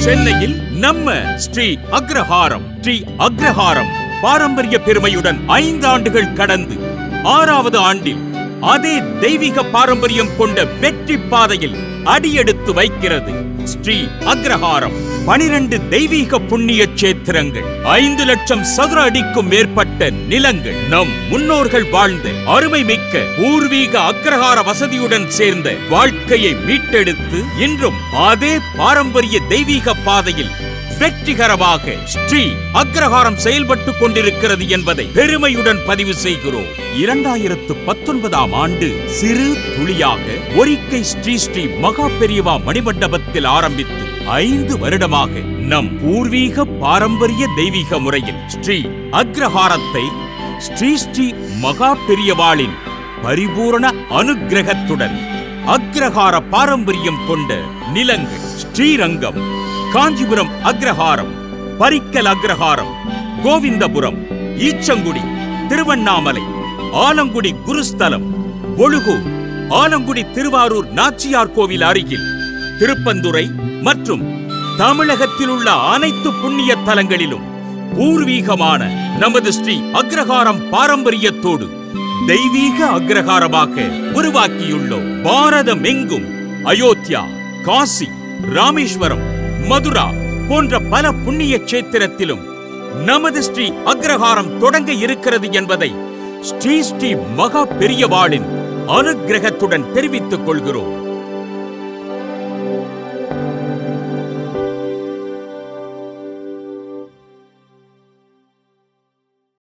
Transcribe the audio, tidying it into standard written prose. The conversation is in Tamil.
சென்னையில் நம்ம ஸ்ரீ அக்ரஹாரம். ஸ்ரீ அக்ரஹாரம் பாரம்பரிய பெருமையுடன் 5 ஆண்டுகள் கடந்து 6வது ஆண்டில் அதே தெய்வீக பாரம்பரியம் கொண்ட வெற்றி பாதையில் அடியெடுத்து வைக்கிறது. ஸ்ரீ அக்ரஹாரம் 12 தெய்வீக புண்ணிய சேத்திரங்கள், 5 லட்சம் சதுர அடிக்கும் மேற்பட்ட நிலங்கள், நம் முன்னோர்கள் வாழ்ந்த அருமை மிக்க பூர்வீக அக்ரஹார வசதியுடன் சேர்ந்த வாழ்க்கையை மீட்டெடுத்து இன்றும் அதே பாரம்பரிய தெய்வீக பாதையில் வெற்றிகரமாக ஸ்ரீ அக்ரஹாரம் செயல்பட்டுக் கொண்டிருக்கிறது என்பதை பெருமையுடன் பதிவு செய்கிறோம். 2019ஆம் ஆண்டு சிறு துளியாக ஒரிக்கை ஸ்ரீ மகா பெரியவா மணிமண்டபத்தில் ஆரம்பித்து 5 வருடமாக நம் பூர்வீக பாரம்பரிய தெய்வீக முறையில் ஸ்ரீ அக்ரஹாரத்தை ஸ்ரீ மகா பெரியவாளின் பரிபூரண அனுக்கிரகத்துடன் அக்ரஹார பாரம்பரியம் கொண்ட நிலங்கள் ஸ்ரீரங்கம், காஞ்சிபுரம் அக்ரஹாரம், பரிக்கல் அக்ரஹாரம், கோவிந்தபுரம், ஈச்சங்குடி, திருவண்ணாமலை, ஆலங்குடி குருஸ்தலம், ஒழுகூர், ஆலங்குடி திருவாரூர் நாச்சியார் கோவில் அருகில், திருப்பந்துறை மற்றும் தமிழகத்தில் உள்ள அனைத்து புண்ணிய தலங்களிலும் பூர்வீகமான நமது ஸ்ரீ அக்ரஹாரம் பாரம்பரியத்தோடு தெய்வீக அக்ரஹாரமாக உருவாக்கியுள்ளோம். பாரதமெங்கும் அயோத்தியா, காசி, ராமேஸ்வரம், மதுரா போன்ற பல புண்ணிய சேத்திரத்திலும் நமது ஸ்ரீ அக்ரஹாரம் தொடங்க இருக்கிறது என்பதை ஸ்ரீ மகா பெரியவாளின் அனுக்கிரகத்துடன் தெரிவித்துக் கொள்கிறோம்.